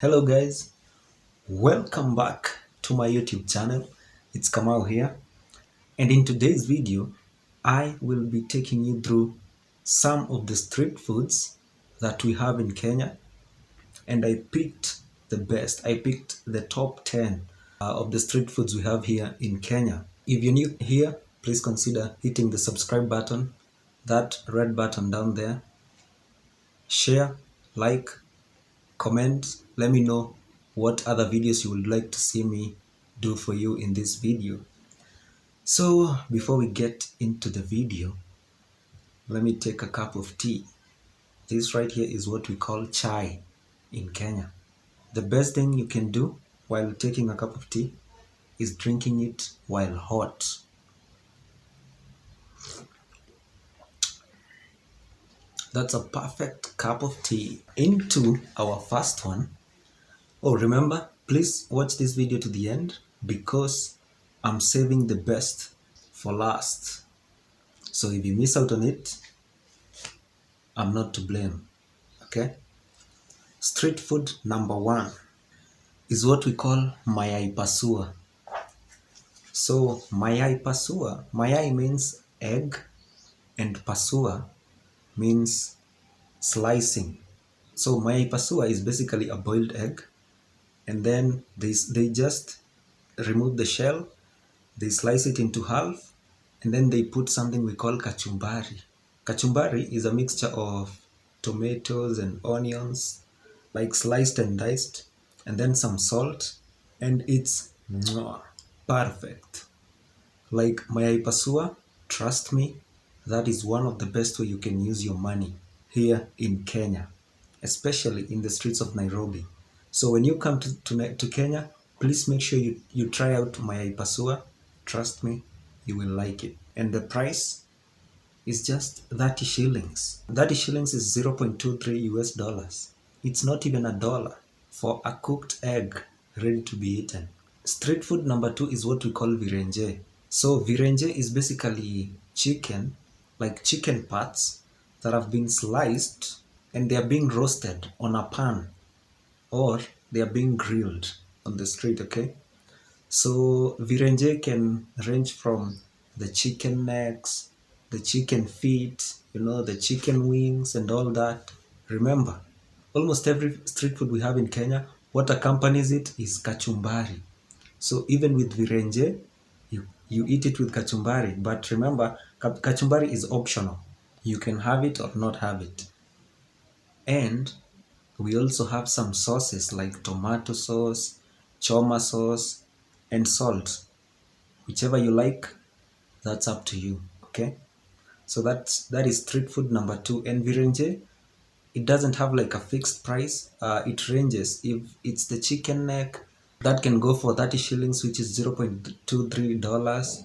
Hello guys, welcome back to my YouTube channel. It's Kamau here, and in today's video I will be taking you through some of the street foods that we have in Kenya, and I picked the best. I picked the top 10 of the street foods we have here in Kenya. If you're new here, please consider hitting the subscribe button, that red button down there. Share, like, comment, let me know what other videos you would like to see me do for you in this video. So before we get into the video, let me take a cup of tea. This right here is what we call chai in Kenya. The best thing you can do while taking a cup of tea is drinking it while hot. That's a perfect cup of tea. Into our first one. Oh, remember, please watch this video to the end because I'm saving the best for last. So if you miss out on it, I'm not to blame. Okay? Street food number 1 is what we call mayai pasua. So mayai pasua, mayai means egg and pasua means slicing. So mayai pasua is basically a boiled egg, and then they just remove the shell, they slice it into half, and then they put something we call kachumbari. Kachumbari is a mixture of tomatoes and onions, like sliced and diced, and then some salt, and it's perfect. Like mayai pasua, trust me, that is one of the best way you can use your money here in Kenya, especially in the streets of Nairobi. So when you come to Kenya, please make sure you try out mayai pasua. Trust me, you will like it. And the price is just 30 shillings. 30 shillings is 0.23 US dollars. It's not even a dollar for a cooked egg ready to be eaten. Street food number 2 is what we call virenje. So virenje is basically chicken, like chicken parts that have been sliced and they are being roasted on a pan, or they are being grilled on the street, okay? So virenje can range from the chicken necks, the chicken feet, the chicken wings and all that. Remember, almost every street food we have in Kenya, what accompanies it is kachumbari. So even with virenje, you eat it with kachumbari. But remember, kachumbari is optional. You can have it or not have it. And we also have some sauces like tomato sauce, choma sauce, and salt. Whichever you like, that's up to you. Okay? So that is street food number 2. And virenje, it doesn't have like a fixed price. It ranges. If it's the chicken neck, that can go for 30 shillings, which is $0.23.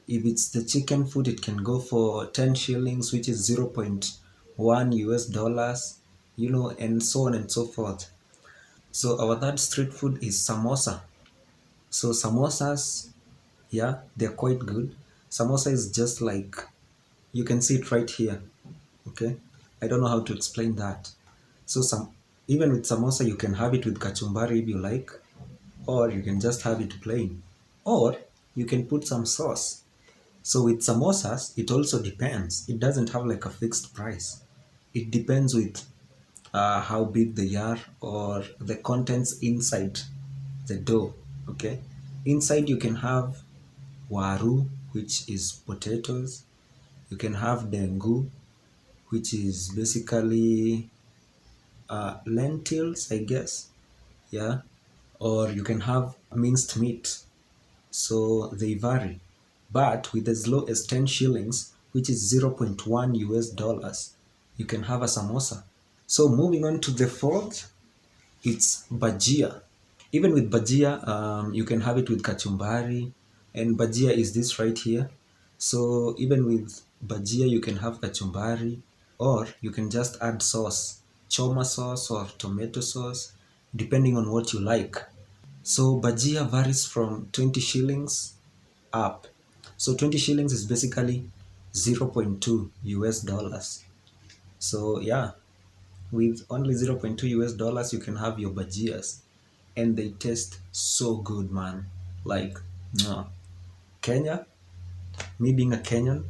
If it's the chicken foot, it can go for 10 shillings, which is 0.1 US dollars, and so on and so forth. So our third street food is samosa. So samosas, yeah, they're quite good. Samosa is just like, you can see it right here. Okay, I don't know how to explain that. So even with samosa, you can have it with kachumbari if you like, or you can just have it plain, or you can put some sauce. So with samosas, it also depends. It doesn't have like a fixed price. It depends with how big they are or the contents inside the dough. Okay, inside you can have waru, which is potatoes. You can have dengu, which is basically lentils, I guess. Yeah, or you can have minced meat. So they vary. But with as low as 10 shillings, which is 0.1 US dollars, you can have a samosa. So moving on to the fourth, it's bajia. Even with bajia, you can have it with kachumbari, and bajia is this right here. So even with bajia, you can have kachumbari, or you can just add sauce, choma sauce or tomato sauce, depending on what you like. So bajia varies from 20 shillings up. So 20 shillings is basically 0.2 US dollars. So yeah, With only zero point 0.2 US dollars, you can have your bajias, and they taste so good, man. Like, mwah. Kenya, me being a Kenyan,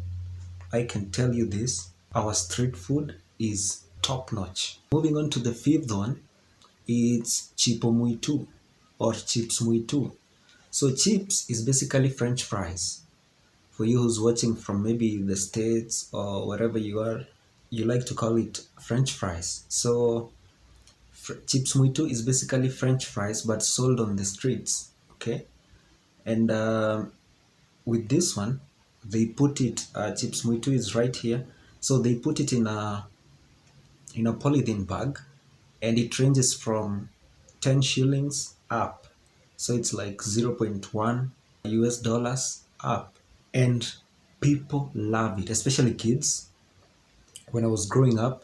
I can tell you this, our street food is top notch. Moving on to the fifth one, it's chipo muitu or chips muitu. So chips is basically French fries. For you who's watching from maybe the States or wherever you are, you like to call it French fries. So chips muitu is basically French fries but sold on the streets. Okay, and with this one, they put it. Chips muitu is right here, so they put it in a polythene bag, and it ranges from 10 shillings up. So it's like zero point 0.1 US dollars up. And people love it, especially kids. When I was growing up,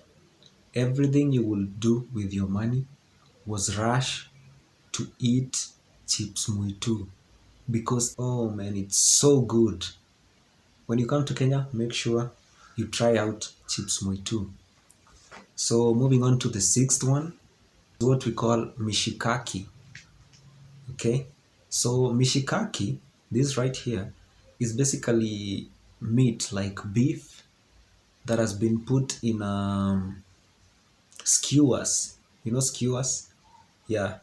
everything you will do with your money was rush to eat chips muitu because oh man, it's so good. When you come to Kenya, make sure you try out chips muitu. So moving on to the sixth one, what we call mishikaki. Okay, so mishikaki, this right here, is basically meat like beef that has been put in skewers. You know skewers? Yeah,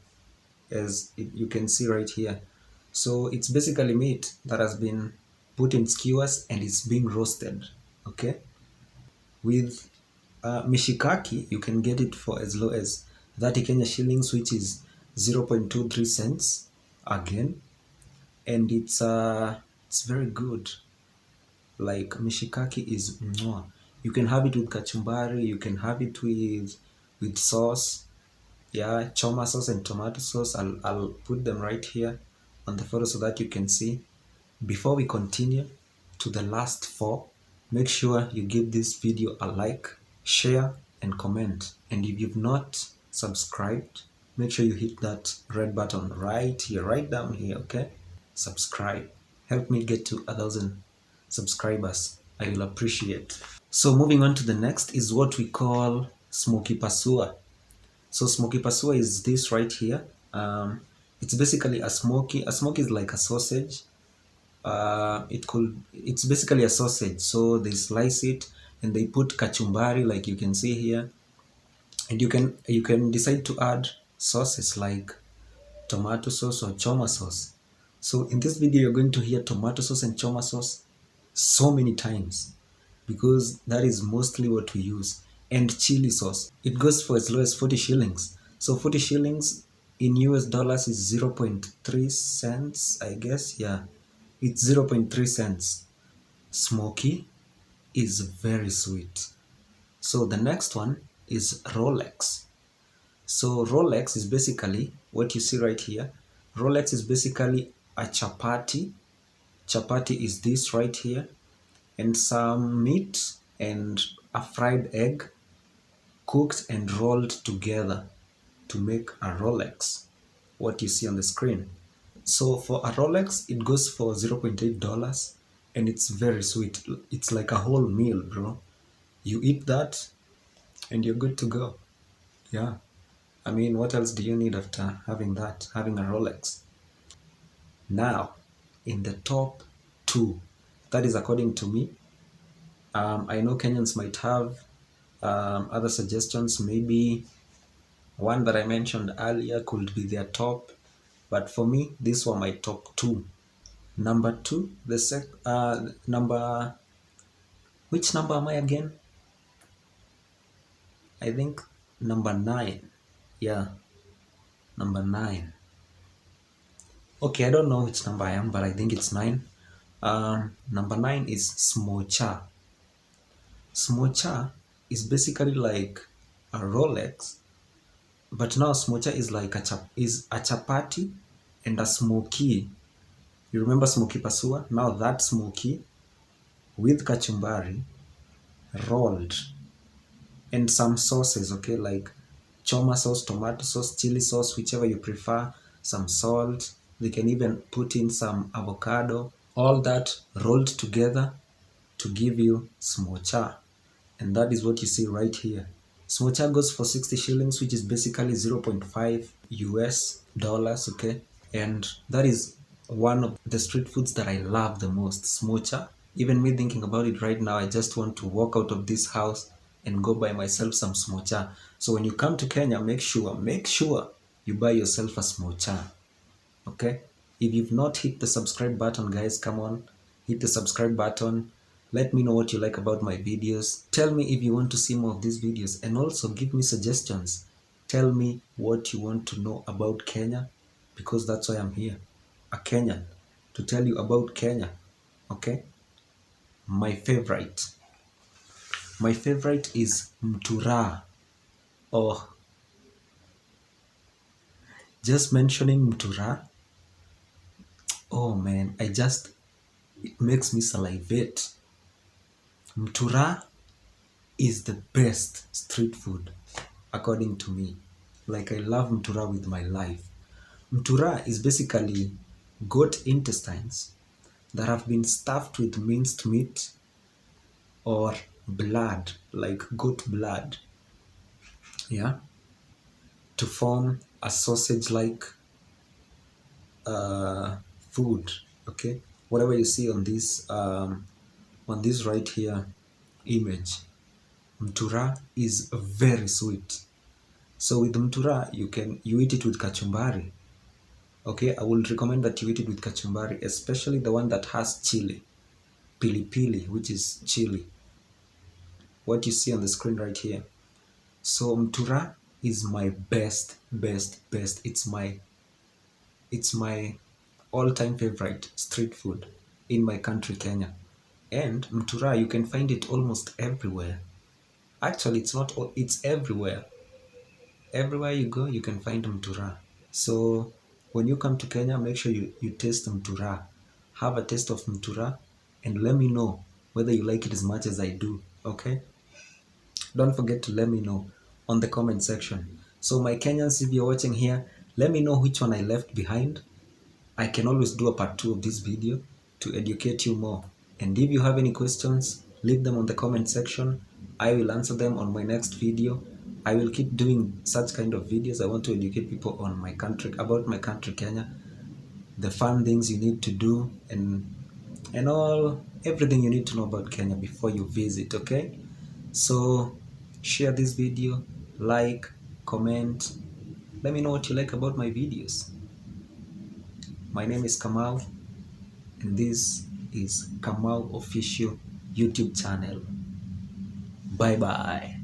as you can see right here. So it's basically meat that has been put in skewers and it's being roasted. Okay, with mishikaki, you can get it for as low as 30 Kenya shillings, which is 0.23 cents again, and it's very good. Like mishikaki is mwah. You can have it with kachumbari, you can have it with sauce, yeah, choma sauce and tomato sauce. I'll put them right here on the photo so that you can see. Before we continue to the last four, make sure you give this video a like, share and comment. And if you've not subscribed, make sure you hit that red button right here, right down here, okay? Subscribe. Help me get to 1,000 subscribers. I will appreciate. So moving on to the next is what we call smoky pasua. So smoky pasua is this right here. It's basically a smoky. A smoky is like a sausage. It's basically a sausage. So they slice it and they put kachumbari, like you can see here, and you can decide to add sauces like tomato sauce or choma sauce. So in this video, you're going to hear tomato sauce and choma sauce so many times because that is mostly what we use. And chili sauce, it goes for as low as 40 shillings. So 40 shillings in US dollars is 0.3 cents, I guess. Yeah, it's 0.3 cents. Smoky is very sweet. So the next one is Rolex. So Rolex is basically what you see right here. Rolex is basically a chapati. Chapati is this right here, and some meat and a fried egg cooked and rolled together to make a Rolex, what you see on the screen. So for a Rolex, it goes for $0.8 and it's very sweet. It's like a whole meal, bro. You eat that and you're good to go. Yeah. I mean, what else do you need after having that, having a Rolex? Now, in the top two, that is according to me. I know Kenyans might have other suggestions. Maybe one that I mentioned earlier could be their top, but for me, these were my top two. Number two, which number am I again? I think number 9. Yeah, number 9. Okay, I don't know which number I am, but I think it's 9. Number 9 is smocha. Smocha is basically like a Rolex, but now smocha is like a chapati and a smoky. You remember smoky pasua? Now that smoky with kachumbari rolled and some sauces, okay, like choma sauce, tomato sauce, chili sauce, whichever you prefer, some salt. They can even put in some avocado, all that rolled together to give you smocha. And that is what you see right here. Smocha goes for 60 shillings, which is basically 0.5 US dollars, okay? And that is one of the street foods that I love the most, smocha. Even me thinking about it right now, I just want to walk out of this house and go buy myself some smocha. So when you come to Kenya, make sure you buy yourself a smocha, okay? If you've not hit the subscribe button, guys, come on, hit the subscribe button. Let me know what you like about my videos. Tell me if you want to see more of these videos, and also give me suggestions. Tell me what you want to know about Kenya, because that's why I'm here, a Kenyan, to tell you about Kenya, okay? My favorite is mtura. Oh, just mentioning mtura, oh man, it makes me salivate. Mtura is the best street food, according to me. Like, I love mtura with my life. Mtura is basically goat intestines that have been stuffed with minced meat or blood, like goat blood, yeah, to form a sausage-like food. Okay, whatever you see on this right here image, mtura is very sweet. So with mtura, you eat it with kachumbari. Okay, I would recommend that you eat it with kachumbari, especially the one that has chili, pili, which is chili. What you see on the screen right here. So mtura is my best. It's my all-time favorite street food in my country, Kenya. And mtura, you can find it almost everywhere. Actually, it's not all, it's everywhere. Everywhere you go, you can find mtura. So when you come to Kenya, make sure you taste mtura. Have a taste of mtura and let me know whether you like it as much as I do, okay? Don't forget to let me know on the comment section. So my Kenyans, if you're watching here, let me know which one I left behind. I can always do a part 2 of this video to educate you more. And if you have any questions, leave them on the comment section. I will answer them on my next video. I will keep doing such kind of videos. I want to educate people on my country, about my country, Kenya, the fun things you need to do, and everything you need to know about Kenya before you visit, okay? So share this video, like, comment, let me know what you like about my videos. My name is Kamau, and this is Kamau Official YouTube channel. Bye bye.